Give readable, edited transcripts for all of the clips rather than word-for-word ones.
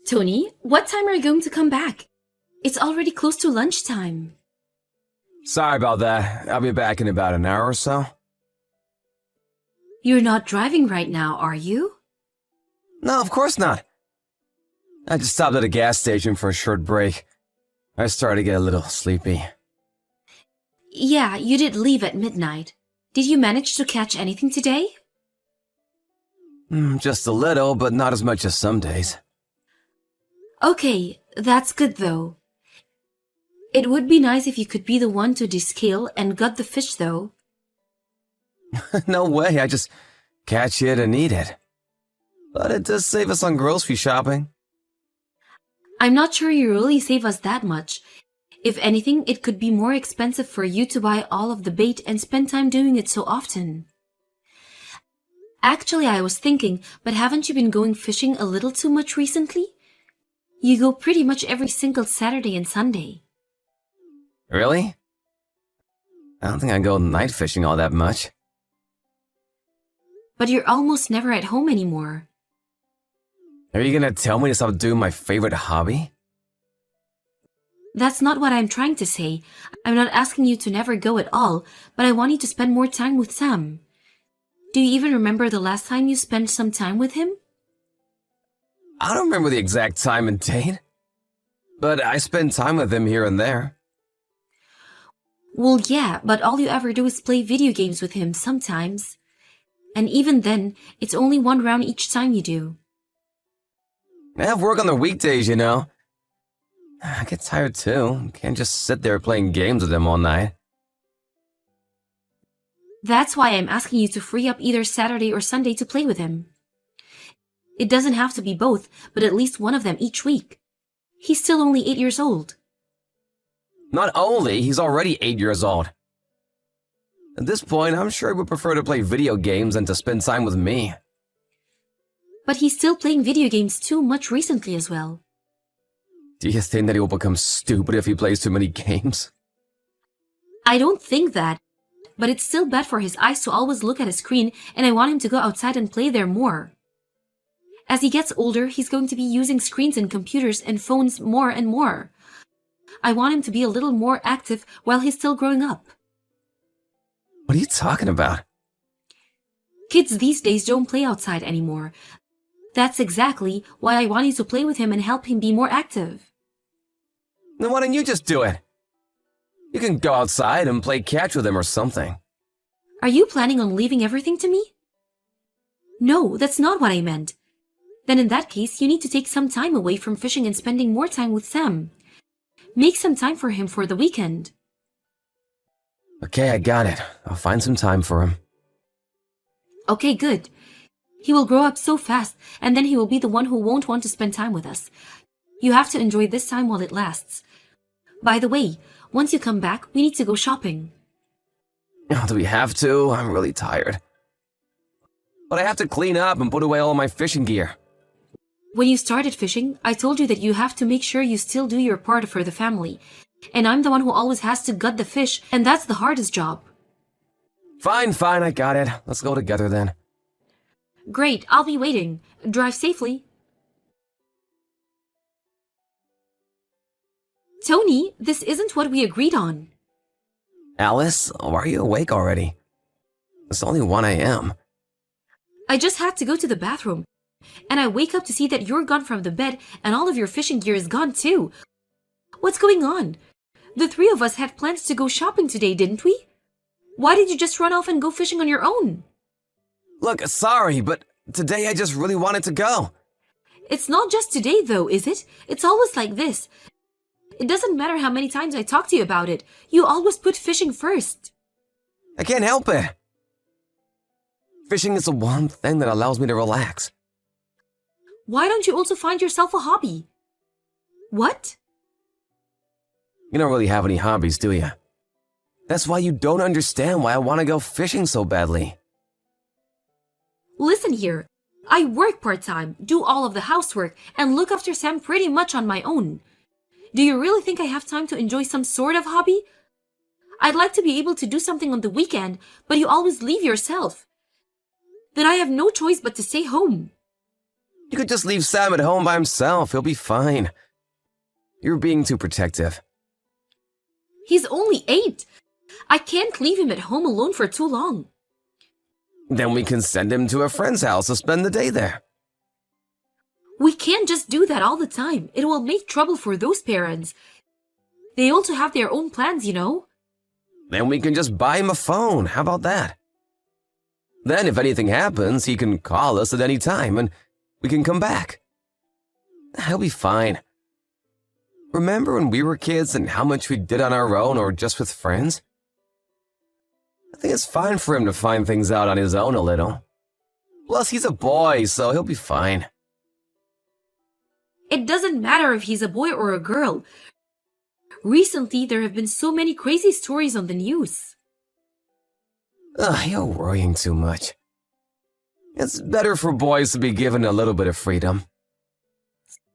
Tony, what time are you going to come back? It's already close to lunchtime. Sorry about that. I'll be back in about an hour or so. You're not driving right now, are you? No, of course not. I just stopped at a gas station for a short break. I started to get a little sleepy. Yeah, you did leave at midnight. Did you manage to catch anything today? Just a little, but not as much as some days. Okay, that's good though. It would be nice if you could be the one to descale and gut the fish though. No way, I just catch it and eat it. But it does save us on grocery shopping. I'm not sure you really save us that much. If anything, it could be more expensive for you to buy all of the bait and spend time doing it so often. Actually, I was thinking, but haven't you been going fishing a little too much recently? You go pretty much every single Saturday and Sunday. Really? I don't think I go night fishing all that much. But you're almost never at home anymore. Are you gonna tell me to stop doing my favorite hobby? That's not what I'm trying to say. I'm not asking you to never go at all, but I want you to spend more time with Sam. Do you even remember the last time you spent some time with him? I don't remember the exact time and date. But I spend time with him here and there. Well, yeah, but all you ever do is play video games with him sometimes. And even then, it's only one round each time you do. I have work on the weekdays, you know. I get tired too. Can't just sit there playing games with him all night. That's why I'm asking you to free up either Saturday or Sunday to play with him. It doesn't have to be both, but at least one of them each week. He's still only 8 years old. Not only, he's already 8 years old. At this point, I'm sure he would prefer to play video games than to spend time with me. But he's still playing video games too much recently as well. Do you think that he will become stupid if he plays too many games? I don't think that, but it's still bad for his eyes to always look at a screen, and I want him to go outside and play there more. As he gets older, he's going to be using screens and computers and phones more and more. I want him to be a little more active while he's still growing up. What are you talking about? Kids these days don't play outside anymore. That's exactly why I want you to play with him and help him be more active. Then why don't you just do it? You can go outside and play catch with him or something. Are you planning on leaving everything to me? No, that's not what I meant. Then in that case, you need to take some time away from fishing and spending more time with Sam. Make some time for him for the weekend. Okay, I got it. I'll find some time for him. Okay, good. He will grow up so fast, and then he will be the one who won't want to spend time with us. You have to enjoy this time while it lasts. By the way, once you come back, we need to go shopping. Oh, do we have to? I'm really tired. But I have to clean up and put away all my fishing gear. When you started fishing, I told you that you have to make sure you still do your part for the family. And I'm the one who always has to gut the fish, and that's the hardest job. Fine, I got it. Let's go together then. Great, I'll be waiting. Drive safely. Tony, this isn't what we agreed on. Alice, why are you awake already? It's only 1 a.m. I just had to go to the bathroom. And I wake up to see that you're gone from the bed and all of your fishing gear is gone too. What's going on? The three of us had plans to go shopping today, didn't we? Why did you just run off and go fishing on your own? Look, sorry, but today I just really wanted to go. It's not just today though, is it? It's always like this. It doesn't matter how many times I talk to you about it. You always put fishing first. I can't help it. Fishing is the one thing that allows me to relax. Why don't you also find yourself a hobby? What? You don't really have any hobbies, do you? That's why you don't understand why I want to go fishing so badly. Listen here. I work part-time, do all of the housework, and look after Sam pretty much on my own. Do you really think I have time to enjoy some sort of hobby? I'd like to be able to do something on the weekend, but you always leave yourself. Then I have no choice but to stay home. You could just leave Sam at home by himself. He'll be fine. You're being too protective. He's only 8. I can't leave him at home alone for too long. Then we can send him to a friend's house to spend the day there. We can't just do that all the time. It will make trouble for those parents. They also have their own plans, you know. Then we can just buy him a phone. How about that? Then if anything happens, he can call us at any time and we can come back. He'll be fine. Remember when we were kids and how much we did on our own or just with friends? I think it's fine for him to find things out on his own a little. Plus, he's a boy, so he'll be fine. It doesn't matter if he's a boy or a girl. Recently, there have been so many crazy stories on the news. You're worrying too much. It's better for boys to be given a little bit of freedom.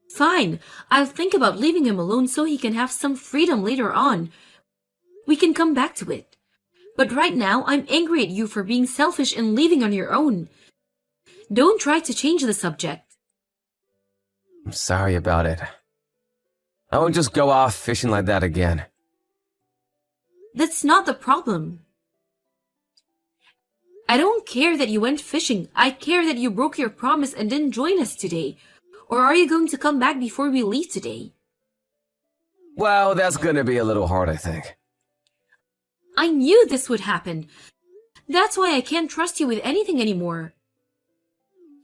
Fine, I'll think about leaving him alone so he can have some freedom later on. We can come back to it. But right now, I'm angry at you for being selfish and leaving on your own. Don't try to change the subject. I'm sorry about it. I won't just go off fishing like that again. That's not the problem. I don't care that you went fishing. I care that you broke your promise and didn't join us today. Or are you going to come back before we leave today? Well, that's gonna be a little hard, I think. I knew this would happen. That's why I can't trust you with anything anymore.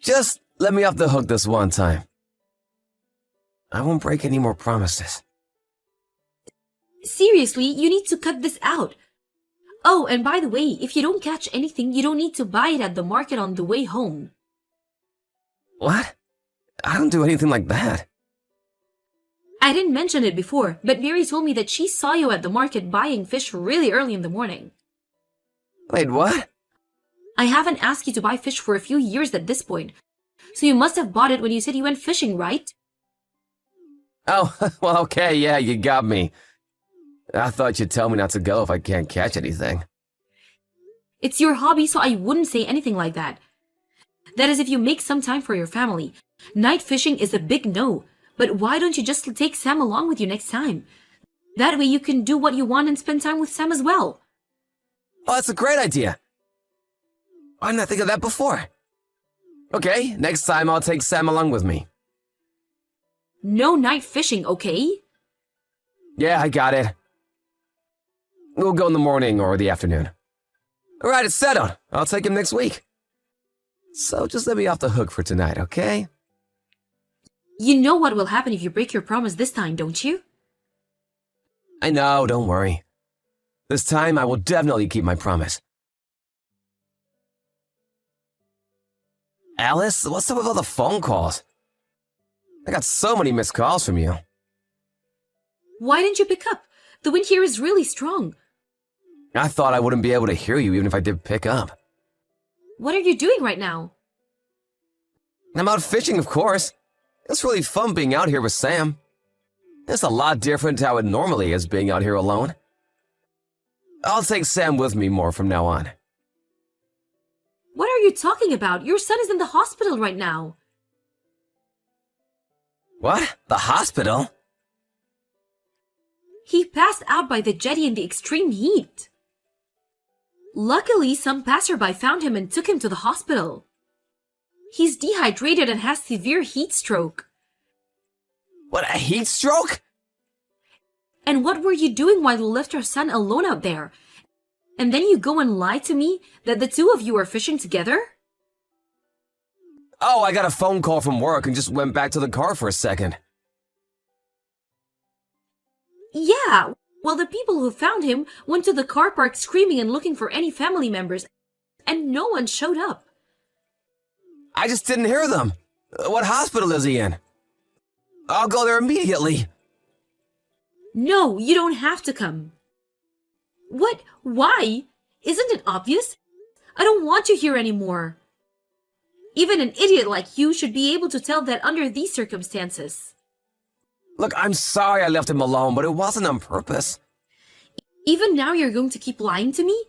Just let me off the hook this one time. I won't break any more promises. Seriously, you need to cut this out. Oh, and by the way, if you don't catch anything, you don't need to buy it at the market on the way home. What? I don't do anything like that. I didn't mention it before, but Mary told me that she saw you at the market buying fish really early in the morning. Wait, what? I haven't asked you to buy fish for a few years at this point, so you must have bought it when you said you went fishing, right? Oh, well, okay, yeah, you got me. I thought you'd tell me not to go if I can't catch anything. It's your hobby, so I wouldn't say anything like that. That is if you make some time for your family. Night fishing is a big no, but why don't you just take Sam along with you next time? That way you can do what you want and spend time with Sam as well. Oh, that's a great idea. Why didn't I think of that before? Okay, next time I'll take Sam along with me. No night fishing, okay? Yeah, I got it. We'll go in the morning or the afternoon. All right, it's settled. I'll take him next week. So just let me off the hook for tonight, okay? You know what will happen if you break your promise this time, don't you? I know, don't worry. This time I will definitely keep my promise. Alice, what's up with all the phone calls? I got so many missed calls from you. Why didn't you pick up? The wind here is really strong. I thought I wouldn't be able to hear you even if I did pick up. What are you doing right now? I'm out fishing, of course. It's really fun being out here with Sam. It's a lot different to how it normally is being out here alone. I'll take Sam with me more from now on. What are you talking about? Your son is in the hospital right now. What? The hospital? He passed out by the jetty in the extreme heat. Luckily, some passerby found him and took him to the hospital. He's dehydrated and has severe heat stroke. What, a heat stroke? And what were you doing while you left your son alone out there? And then you go and lie to me that the two of you are fishing together? Oh, I got a phone call from work and just went back to the car for a second. Yeah, well, the people who found him went to the car park screaming and looking for any family members, and no one showed up. I just didn't hear them. What hospital is he in? I'll go there immediately. No, you don't have to come. What? Why? Isn't it obvious? I don't want you here anymore. Even an idiot like you should be able to tell that under these circumstances. Look, I'm sorry I left him alone, but it wasn't on purpose. Even now you're going to keep lying to me?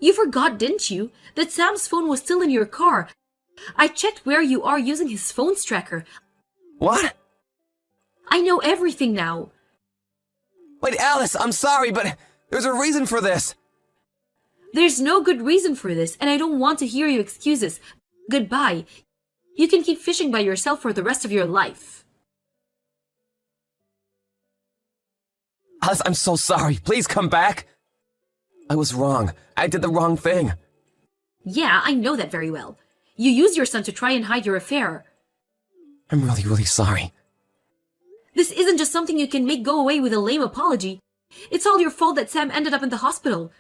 You forgot, didn't you, that Sam's phone was still in your car, I checked where you are using his phone's tracker. What? I know everything now. Wait, Alice, I'm sorry, but there's a reason for this. There's no good reason for this, and I don't want to hear your excuses. Goodbye. You can keep fishing by yourself for the rest of your life. Alice, I'm so sorry. Please come back. I was wrong. I did the wrong thing. Yeah, I know that very well. You used your son to try and hide your affair. I'm really, really sorry. This isn't just something you can make go away with a lame apology. It's all your fault that Sam ended up in the hospital.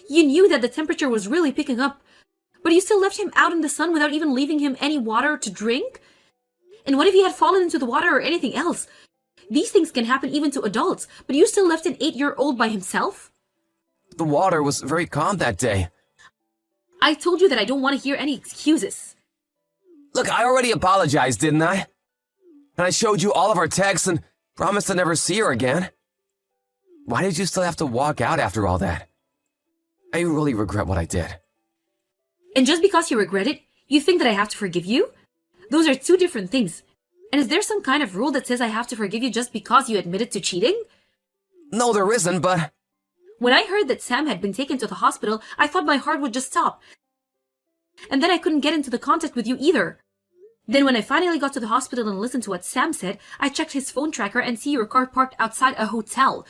You knew that the temperature was really picking up, but you still left him out in the sun without even leaving him any water to drink? And what if he had fallen into the water or anything else? These things can happen even to adults, but you still left an 8-year-old by himself? The water was very calm that day. I told you that I don't want to hear any excuses. Look, I already apologized, didn't I? And I showed you all of our texts and promised to never see her again. Why did you still have to walk out after all that? I really regret what I did. And just because you regret it, you think that I have to forgive you? Those are two different things. And is there some kind of rule that says I have to forgive you just because you admitted to cheating? No, there isn't, but... When I heard that Sam had been taken to the hospital, I thought my heart would just stop. And then I couldn't get into the contact with you either. Then when I finally got to the hospital and listened to what Sam said, I checked his phone tracker and see your car parked outside a hotel.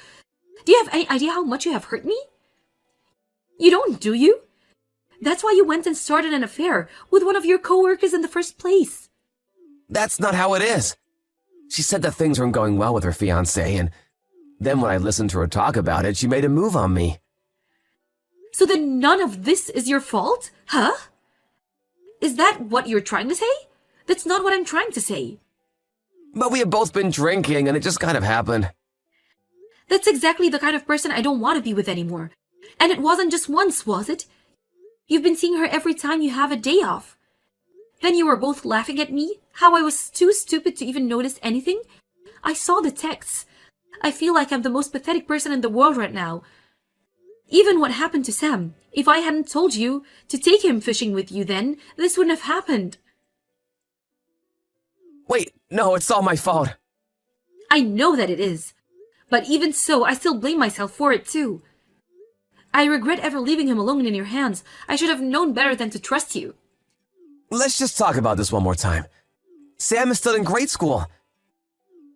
Do you have any idea how much you have hurt me? You don't, do you? That's why you went and started an affair with one of your co-workers in the first place. That's not how it is. She said that things weren't going well with her fiancé, and then when I listened to her talk about it, she made a move on me. So then none of this is your fault? Huh? Is that what you're trying to say? That's not what I'm trying to say. But we had both been drinking, and it just kind of happened. That's exactly the kind of person I don't want to be with anymore. And it wasn't just once, was it? You've been seeing her every time you have a day off. Then you were both laughing at me, how I was too stupid to even notice anything. I saw the texts. I feel like I'm the most pathetic person in the world right now. Even what happened to Sam, if I hadn't told you to take him fishing with you then, this wouldn't have happened. Wait, no, it's all my fault. I know that it is. But even so, I still blame myself for it too. I regret ever leaving him alone in your hands. I should have known better than to trust you. Let's just talk about this one more time. Sam is still in grade school.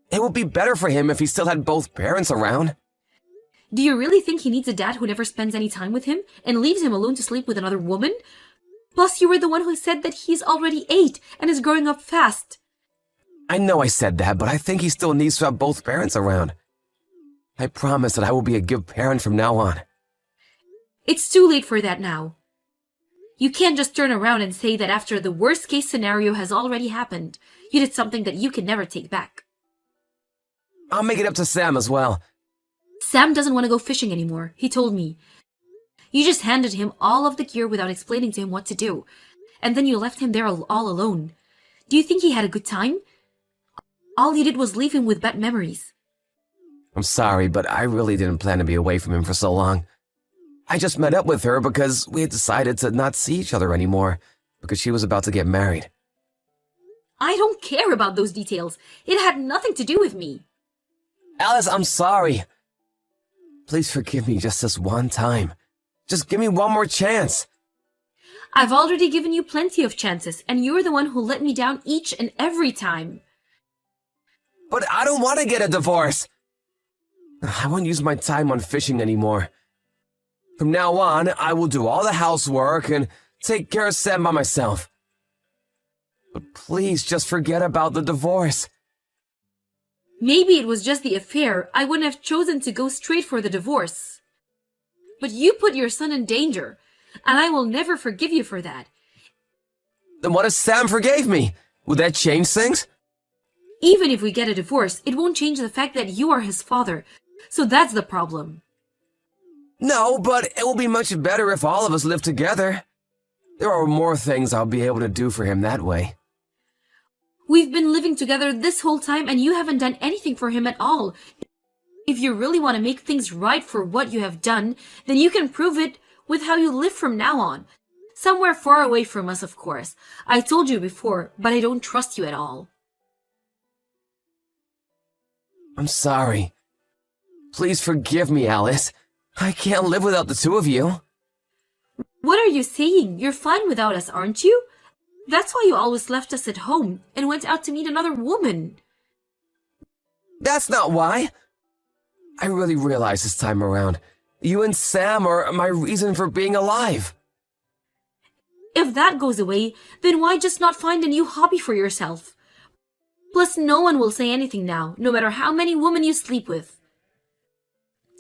It would be better for him if he still had both parents around. Do you really think he needs a dad who never spends any time with him and leaves him alone to sleep with another woman? Plus, you were the one who said that he's already 8 and is growing up fast. I know I said that, but I think he still needs to have both parents around. I promise that I will be a good parent from now on. It's too late for that now. You can't just turn around and say that after the worst case scenario has already happened, you did something that you can never take back. I'll make it up to Sam as well. Sam doesn't want to go fishing anymore, he told me. You just handed him all of the gear without explaining to him what to do, and then you left him there all alone. Do you think he had a good time? All you did was leave him with bad memories. I'm sorry, but I really didn't plan to be away from him for so long. I just met up with her because we had decided to not see each other anymore because she was about to get married. I don't care about those details. It had nothing to do with me. Alice, I'm sorry. Please forgive me just this one time. Just give me one more chance. I've already given you plenty of chances, and you're the one who let me down each and every time. But I don't want to get a divorce. I won't use my time on fishing anymore. From now on, I will do all the housework and take care of Sam by myself. But please just forget about the divorce. Maybe it was just the affair. I wouldn't have chosen to go straight for the divorce. But you put your son in danger, and I will never forgive you for that. Then what if Sam forgave me? Would that change things? Even if we get a divorce, it won't change the fact that you are his father. So that's the problem. No, but it will be much better if all of us live together. There are more things I'll be able to do for him that way. We've been living together this whole time and you haven't done anything for him at all. If you really want to make things right for what you have done, then you can prove it with how you live from now on. Somewhere far away from us, of course. I told you before, but I don't trust you at all. I'm sorry. Please forgive me, Alice. I can't live without the two of you. What are you saying? You're fine without us, aren't you? That's why you always left us at home and went out to meet another woman. That's not why. I really realize this time around, you and Sam are my reason for being alive. If that goes away, then why just not find a new hobby for yourself? Plus, no one will say anything now, no matter how many women you sleep with.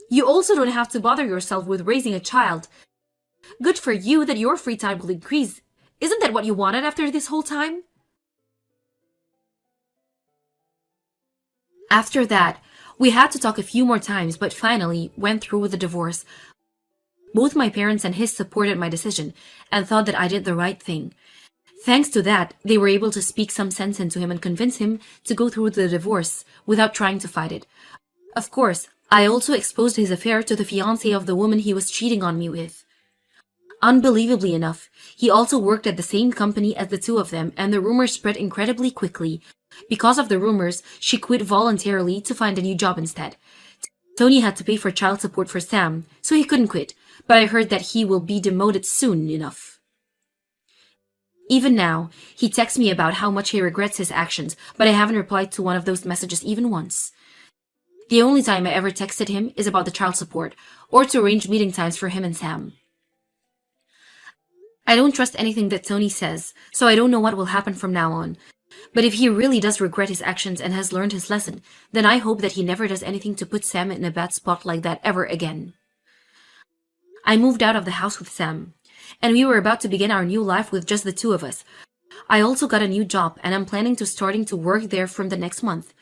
You also don't have to bother yourself with raising a child. Good for you that your free time will increase. Isn't that what you wanted after this whole time? After that, we had to talk a few more times, but finally went through with the divorce. Both my parents and his supported my decision and thought that I did the right thing. Thanks to that, they were able to speak some sense into him and convince him to go through with the divorce without trying to fight it. Of course, I also exposed his affair to the fiancé of the woman he was cheating on me with. Unbelievably enough, he also worked at the same company as the two of them, and the rumors spread incredibly quickly. Because of the rumors, she quit voluntarily to find a new job instead. Tony had to pay for child support for Sam, so he couldn't quit, but I heard that he will be demoted soon enough. Even now, he texts me about how much he regrets his actions, but I haven't replied to one of those messages even once. The only time I ever texted him is about the child support, or to arrange meeting times for him and Sam. I don't trust anything that Tony says, so I don't know what will happen from now on. But if he really does regret his actions and has learned his lesson, then I hope that he never does anything to put Sam in a bad spot like that ever again. I moved out of the house with Sam, and we were about to begin our new life with just the two of us. I also got a new job, and I'm planning to starting to work there from the next month.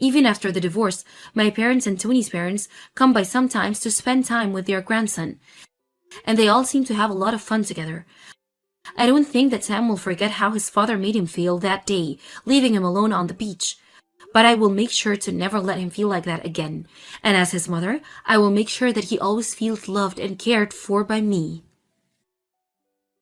Even after the divorce, my parents and Tony's parents come by sometimes to spend time with their grandson, and they all seem to have a lot of fun together. I don't think that Sam will forget how his father made him feel that day, leaving him alone on the beach. But I will make sure to never let him feel like that again. And as his mother, I will make sure that he always feels loved and cared for by me.